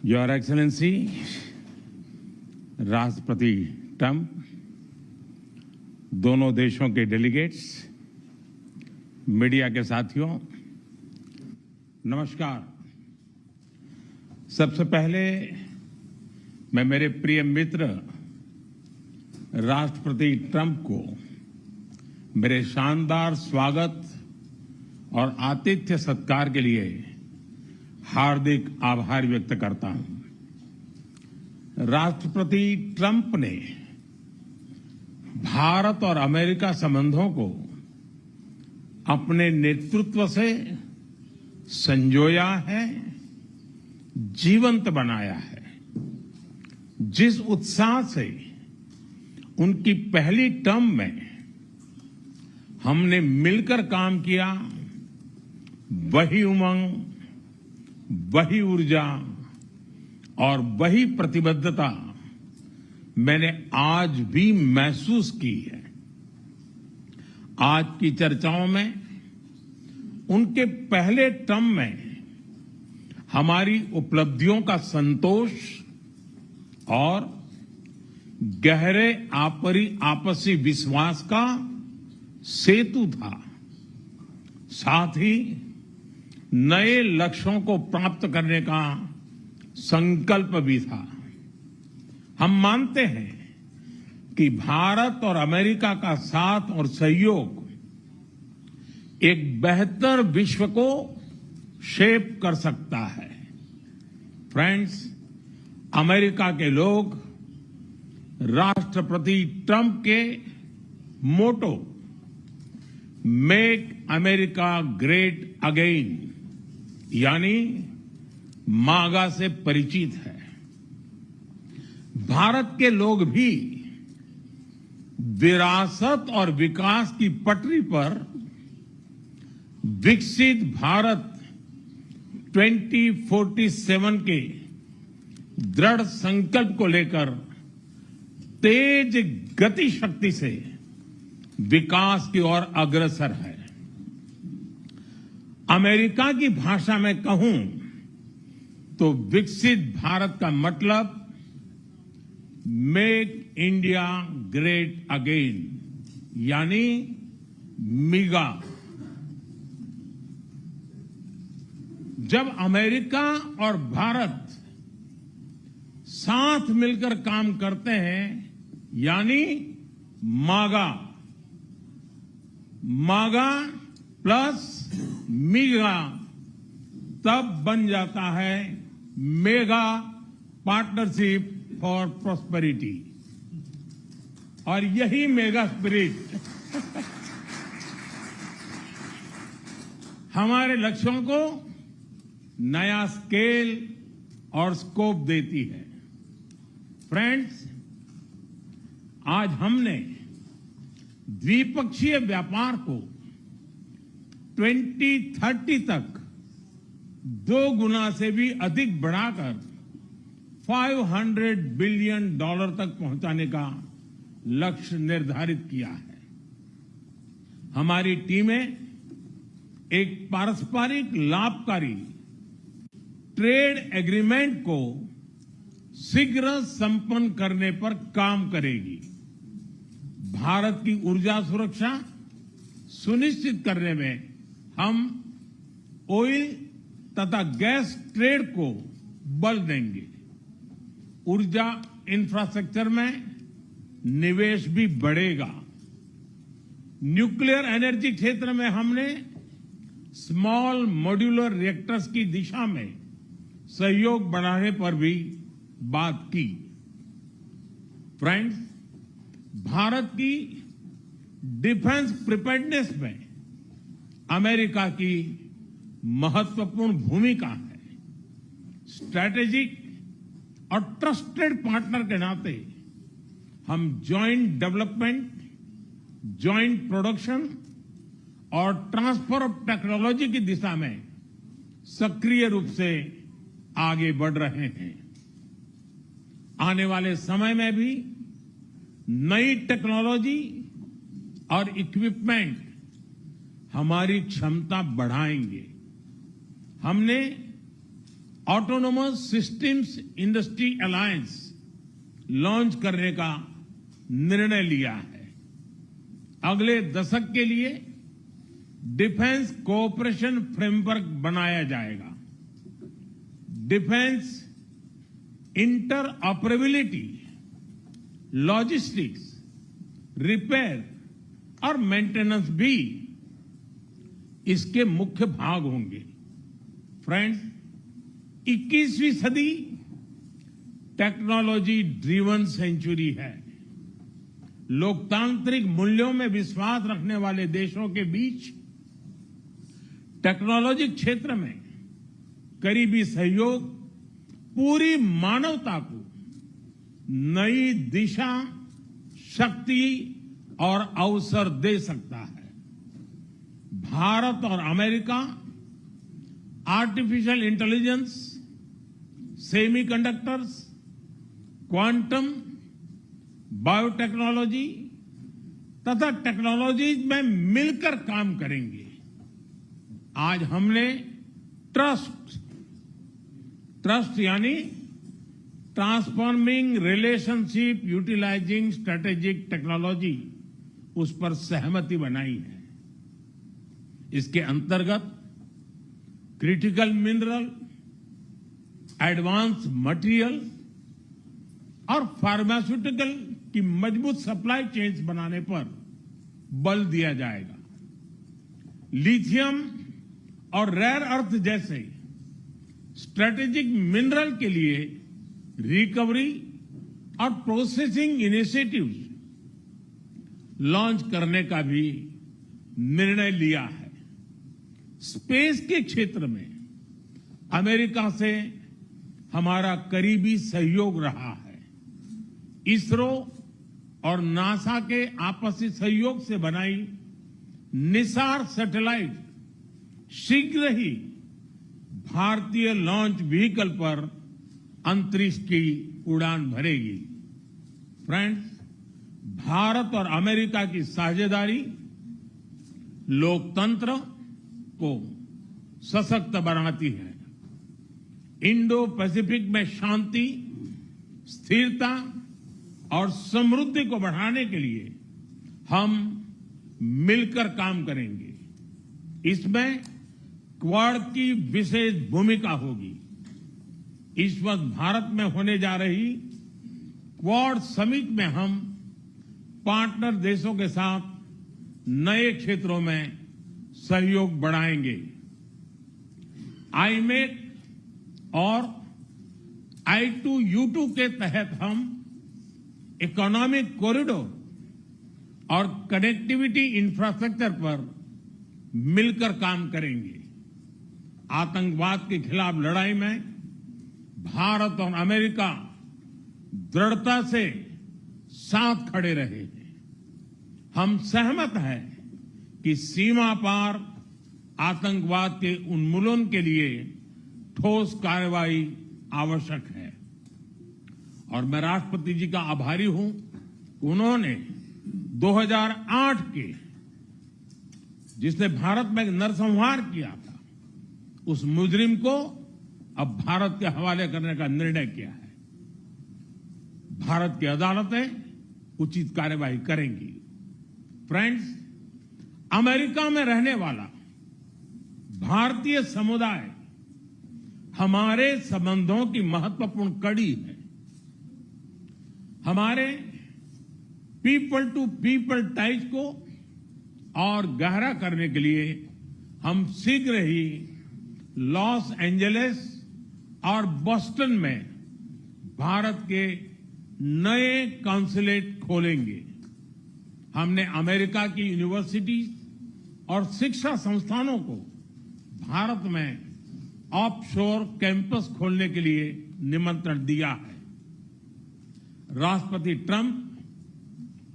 Your excellency राष्ट्रपति Trump, दोनों देशों के डेलीगेट्स, मीडिया के साथियों, नमस्कार। सबसे पहले मैं मेरे प्रिय मित्र राष्ट्रपति ट्रंप को मेरे शानदार स्वागत और आतिथ्य सत्कार के लिए हार्दिक आभार व्यक्त करता हूं। राष्ट्रपति ट्रंप ने भारत और अमेरिका संबंधों को अपने नेतृत्व से संजोया है, जीवंत बनाया है। जिस उत्साह से उनकी पहली टर्म में हमने मिलकर काम किया, वही उमंग, वही ऊर्जा और वही प्रतिबद्धता मैंने आज भी महसूस की है। आज की चर्चाओं में उनके पहले टर्म में हमारी उपलब्धियों का संतोष और गहरे आपसी विश्वास का सेतु था। साथ ही नए लक्ष्यों को प्राप्त करने का संकल्प भी था। हम मानते हैं कि भारत और अमेरिका का साथ और सहयोग एक बेहतर विश्व को शेप कर सकता है। फ्रेंड्स, अमेरिका के लोग राष्ट्रपति ट्रंप के मोटो मेक अमेरिका ग्रेट अगेन यानी मागा से परिचित है। भारत के लोग भी विरासत और विकास की पटरी पर विकसित भारत 2047 के दृढ़ संकल्प को लेकर तेज गति शक्ति से विकास की ओर अग्रसर है। अमेरिका की भाषा में कहूं तो विकसित भारत का मतलब मेक इंडिया ग्रेट अगेन यानी मिगा। जब अमेरिका और भारत साथ मिलकर काम करते हैं यानी मागा, मागा प्लस मिगा, तब बन जाता है मेगा पार्टनरशिप फॉर प्रॉस्पेरिटी। और यही मेगा स्पिरिट हमारे लक्ष्यों को नया स्केल और स्कोप देती है। फ्रेंड्स, आज हमने द्विपक्षीय व्यापार को 2030 तक 2 गुना से भी अधिक बढ़ाकर $500 बिलियन तक पहुंचाने का लक्ष्य निर्धारित किया है। हमारी टीमें एक पारस्परिक लाभकारी ट्रेड एग्रीमेंट को शीघ्र संपन्न करने पर काम करेगी। भारत की ऊर्जा सुरक्षा सुनिश्चित करने में हम ऑयल तथा गैस ट्रेड को बल देंगे। ऊर्जा इंफ्रास्ट्रक्चर में निवेश भी बढ़ेगा। न्यूक्लियर एनर्जी क्षेत्र में हमने स्मॉल मॉड्यूलर रिएक्टर्स की दिशा में सहयोग बढ़ाने पर भी बात की। फ्रेंड्स, भारत की डिफेंस प्रिपेयर्डनेस में अमेरिका की महत्वपूर्ण भूमिका है। स्ट्रैटेजिक और ट्रस्टेड पार्टनर के नाते हम जॉइंट डेवलपमेंट, जॉइंट प्रोडक्शन और ट्रांसफर ऑफ टेक्नोलॉजी की दिशा में सक्रिय रूप से आगे बढ़ रहे हैं। आने वाले समय में भी नई टेक्नोलॉजी और इक्विपमेंट हमारी क्षमता बढ़ाएंगे। हमने autonomous systems industry alliance launch करने का निर्णय लिया है। अगले दशक के लिए डिफेंस कोऑपरेशन फ्रेमवर्क बनाया जाएगा। डिफेंस इंटरऑपरेबिलिटी, लॉजिस्टिक्स, रिपेयर और मेंटेनेंस भी इसके मुख्य भाग होंगे। फ्रेंड्स, 21वीं सदी टेक्नोलॉजी ड्रिवन सेंचुरी है। लोकतांत्रिक मूल्यों में विश्वास रखने वाले देशों के बीच टेक्नोलॉजी क्षेत्र में करीबी सहयोग पूरी मानवता को नई दिशा, शक्ति और अवसर दे सकता है। भारत और America artificial intelligence, semiconductors, quantum, biotechnology तथा टेक्नोलॉजीज में मिलकर काम करेंगे। आज हमने ट्रस्ट यानी transforming relationship utilizing strategic technology, उस पर सहमति बनाई है। इसके अंतर्गत क्रिटिकल मिनरल, एडवांस मटेरियल और फार्मास्यूटिकल की मजबूत सप्लाई चेन्स बनाने पर बल दिया जाएगा। लिथियम और रेयर अर्थ जैसे स्ट्रेटेजिक मिनरल के लिए रिकवरी और प्रोसेसिंग इनिशिएटिव्स लॉन्च करने का भी निर्णय लिया है। स्पेस के क्षेत्र में अमेरिका से हमारा करीबी सहयोग रहा है। इसरो और नासा के आपसी सहयोग से बनाई निसार सैटेलाइट शीघ्र ही भारतीय लॉन्च व्हीकल पर अंतरिक्ष की उड़ान भरेगी। फ्रेंड्स, भारत और अमेरिका की साझेदारी लोकतंत्र को सशक्त बनाती है। इंडो पैसिफिक में शांति, स्थिरता और समृद्धि को बढ़ाने के लिए हम मिलकर काम करेंगे। इसमें क्वाड की विशेष भूमिका होगी। इस वक्त भारत में होने जा रही क्वाड समिट में हम पार्टनर देशों के साथ नए क्षेत्रों में सहयोग बढ़ाएंगे। आईमेक और I2U2 के तहत हम इकोनॉमिक कॉरिडोर और कनेक्टिविटी इंफ्रास्ट्रक्चर पर मिलकर काम करेंगे। आतंकवाद के खिलाफ लड़ाई में भारत और अमेरिका दृढ़ता से साथ खड़े रहे हैं। हम सहमत हैं कि सीमा पार आतंकवाद के उन्मूलन के लिए ठोस कार्रवाई आवश्यक है। और मैं राष्ट्रपति जी का आभारी हूं, उन्होंने 2008 के जिसने भारत में नरसंहार किया था, उस मुजरिम को अब भारत के हवाले करने का निर्णय किया है। भारत की अदालतें उचित कार्यवाही करेंगी। फ्रेंड्स, अमेरिका में रहने वाला भारतीय समुदाय हमारे संबंधों की महत्वपूर्ण कड़ी है। हमारे पीपल टू पीपल टाइज को और गहरा करने के लिए हम शीघ्र ही लॉस एंजलिस और बोस्टन में भारत के नए कॉन्सुलेट खोलेंगे। हमने अमेरिका की यूनिवर्सिटीज और शिक्षा संस्थानों को भारत में ऑफशोर कैंपस खोलने के लिए निमंत्रण दिया है। राष्ट्रपति ट्रंप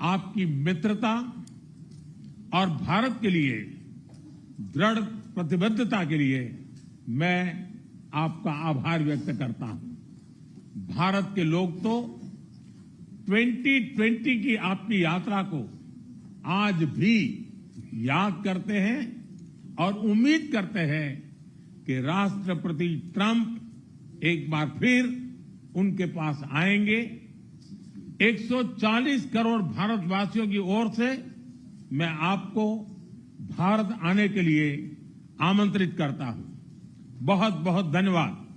आपकी मित्रता और भारत के लिए दृढ़ प्रतिबद्धता के लिए मैं आपका आभार व्यक्त करता हूं। भारत के लोग तो 2020 की आपकी यात्रा को आज भी याद करते हैं और उम्मीद करते हैं कि राष्ट्रपति ट्रंप एक बार फिर उनके पास आएंगे। 140 करोड़ भारतवासियों की ओर से मैं आपको भारत आने के लिए आमंत्रित करता हूं। बहुत बहुत धन्यवाद।